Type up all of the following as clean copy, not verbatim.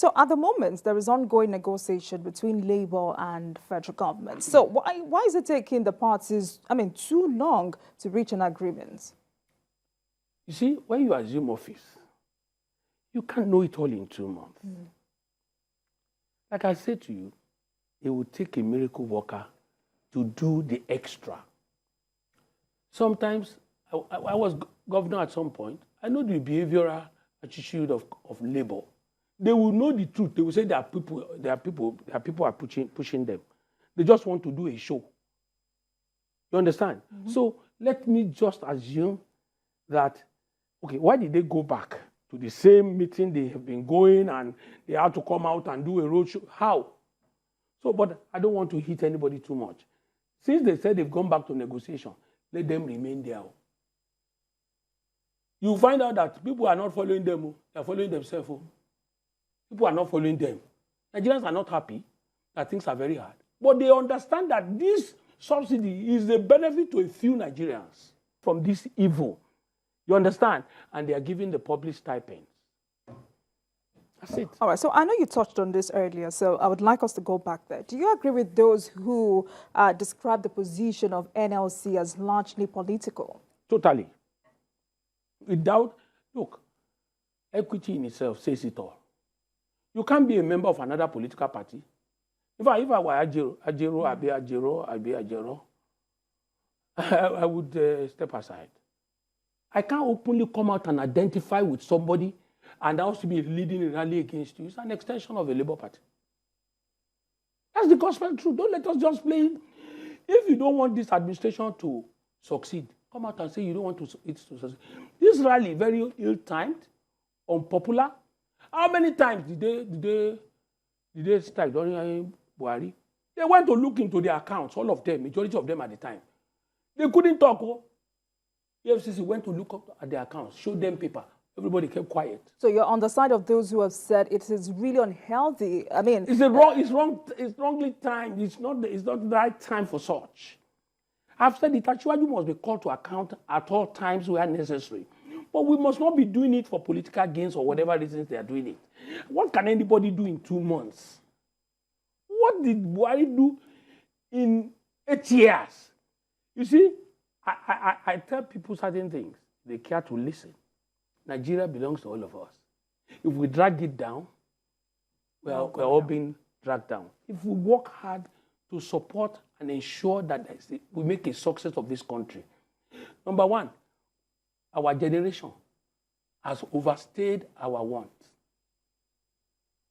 So at the moment, there is ongoing negotiation between Labour and federal government. So why is it taking the parties, too long to reach an agreement? You see, when you assume office, you can't know it all in 2 months. Like I said to you, it would take a miracle worker to do the extra. Sometimes, I was governor at some point. I know the behavioral attitude of Labour. They will know the truth. They will say there are people are pushing them. They just want to do a show. You understand? So let me just assume that, okay, why did they go back to the same meeting they have been going and they had to come out and do a road show? How? So, but I don't want to hit anybody too much. Since they said they've gone back to negotiation, let them remain there. You find out that people are not following them. They're following themselves. People are not following them. Nigerians are not happy that things are very hard. But they understand that this subsidy is a benefit to a few Nigerians from this evil. You understand? And they are giving the public stipends. That's it. All right. So I know you touched on this earlier, so I would like us to go back there. Do you agree with those who describe the position of NLC as largely political? Totally. Without, look, equity in itself says it all. You can't be a member of another political party. If I were Ajero, I would step aside. I can't openly come out and identify with somebody and also be leading a rally against you. It's an extension of a Labour Party. That's the gospel truth. Don't let us just play it. If you don't want this administration to succeed, come out and say you don't want it to succeed. This rally, very ill-timed, unpopular. How many times did they strike during Buhari? They went to look into their accounts, all of them, majority of them at the time. They couldn't talk. The FCC went to look up at their accounts, showed them paper. Everybody kept quiet. So you're on the side of those who have said it is really unhealthy. It's wrongly timed. It's not the right time for such. I've said it, Asiwaju must be called to account at all times where necessary. But we must not be doing it for political gains or whatever reasons they are doing it. What can anybody do in 2 months? What did Buhari do in 8 years? You see, I tell people certain things. They care to listen. Nigeria belongs to all of us. If we drag it down, we're all being dragged down. If we work hard to support and ensure that we make a success of this country, number one, our generation has overstayed our wants.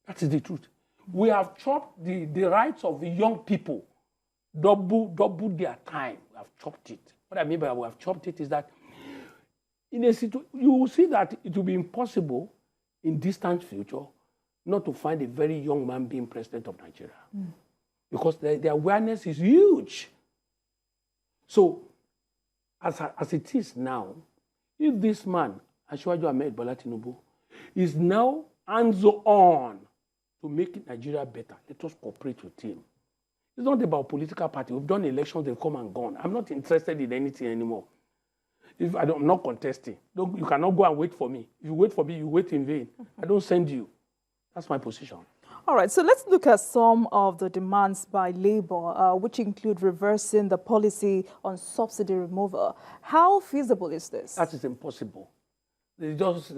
That is the truth. We have chopped the rights of the young people, double their time. We have chopped it. What I mean by we have chopped it is that in a situation, you will see that it will be impossible in distant future not to find a very young man being president of Nigeria. Because the awareness is huge. So, as it is now, if this man, Asiwaju Ahmed Bola Tinubu, is now hands-on to make Nigeria better, let us cooperate with him. It's not about political party. We've done elections, they've come and gone. I'm not interested in anything anymore. I'm not contesting. You cannot go and wait for me. If you wait for me, you wait in vain. I don't send you. That's my position. All right, so let's look at some of the demands by Labour, which include reversing the policy on subsidy removal. How feasible is this? That is impossible. It's just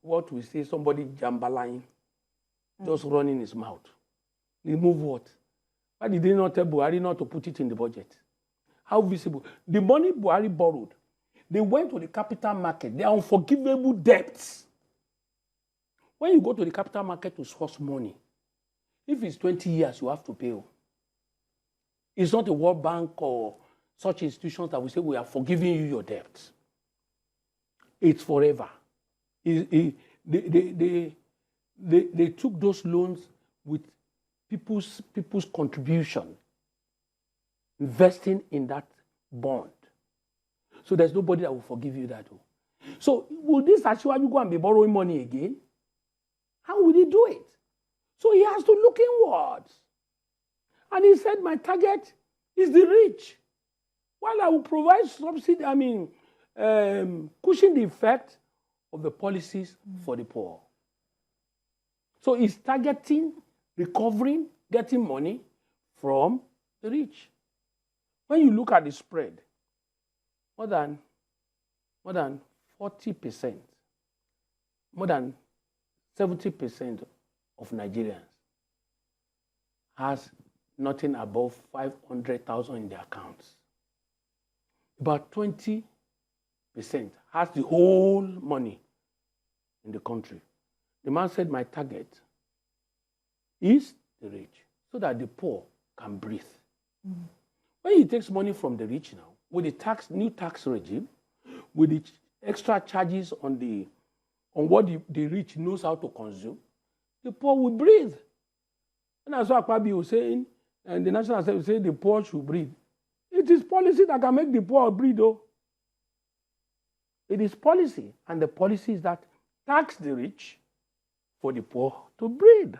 what we see, somebody jambalaying, just running his mouth. Remove what? Why did they not tell Buhari not to put it in the budget? How visible? The money Buhari borrowed, they went to the capital market. They are unforgivable debts. When you go to the capital market to source money, if it's 20 years, you have to pay. It's not a World Bank or such institutions that will say, we are forgiving you your debts. It's forever. They took those loans with people's contribution, investing in that bond. So there's nobody that will forgive you that. So will this Asiwaju go and be borrowing money again? How will he do it? So he has to look inwards. And he said, my target is the rich. While I will provide subsidy, cushion the effect of the policies for the poor. So it's targeting, recovering, getting money from the rich. When you look at the spread, more than 40%, more than 70% of Nigerians has nothing above 500,000 in their accounts. About 20% has the whole money in the country. The man said, my target is the rich, so that the poor can breathe. Mm. When he takes money from the rich now, with the new tax regime, with the extra charges on what the rich knows how to consume, the poor will breathe. And that's what Akpabi was saying, and the National Assembly say the poor should breathe. It is policy that can make the poor breathe, though. It is policy, and the policy is that tax the rich for the poor to breathe.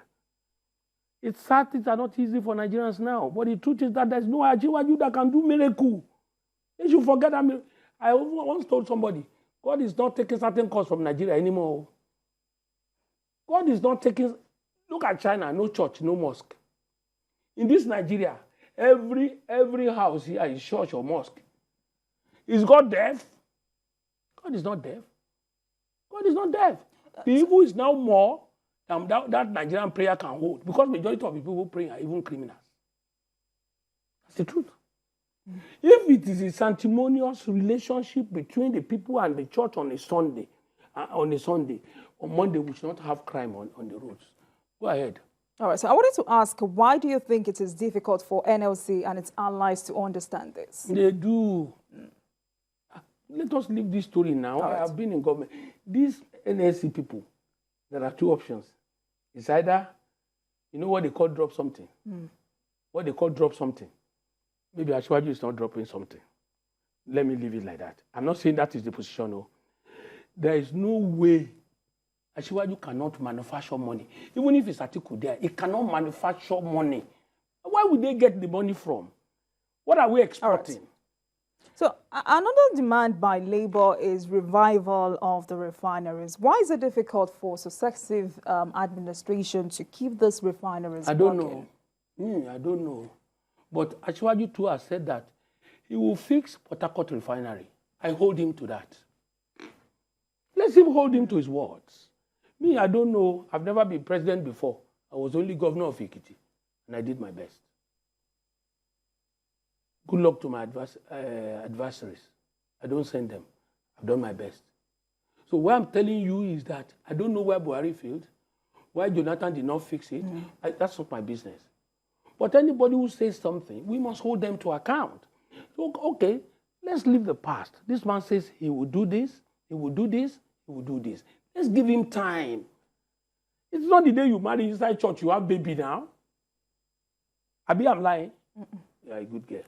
It's sad things are not easy for Nigerians now, but the truth is that there's no Ajiwaju that can do miracle. They should forget that. I once told somebody, God is not taking certain costs from Nigeria anymore. God is not taking... Look at China, no church, no mosque. In this Nigeria, every house here is church or mosque. Is God deaf? God is not deaf. God is not deaf. The evil is now more than that Nigerian prayer can hold, because majority of the people praying are even criminals. That's the truth. Mm. If it is a sanctimonious relationship between the people and the church on a Sunday, on Monday we should not have crime on the roads. Go ahead. All right, so I wanted to ask, why do you think it is difficult for NLC and its allies to understand this? They do. Let us leave this story now. Right. I have been in government. These NLC people, there are two options. It's either, you know what they call drop something? Mm. What they call drop something. Maybe Ashwaju is not dropping something. Let me leave it like that. I'm not saying that is the position. No. There is no way Ashwaju cannot manufacture money. Even if it's article there, it cannot manufacture money. Where would they get the money from? What are we exporting? Right. So another demand by labor is revival of the refineries. Why is it difficult for successive administration to keep these refineries I don't know. I don't know. But Ashwaju too has said that he will fix Port Harcourt refinery. I hold him to that. Let him hold him to his words. Me, I don't know. I've never been president before. I was only governor of Ekiti, and I did my best. Good luck to my adversaries. I don't send them. I've done my best. So what I'm telling you is that I don't know where Buhari failed, why Jonathan did not fix it. That's not my business. But anybody who says something, we must hold them to account. So, okay, let's leave the past. This man says he will do this, he will do this, he will do this. Let's give him time. It's not the day you marry inside church, you have baby now. Abi, I'm lying. You're a good girl.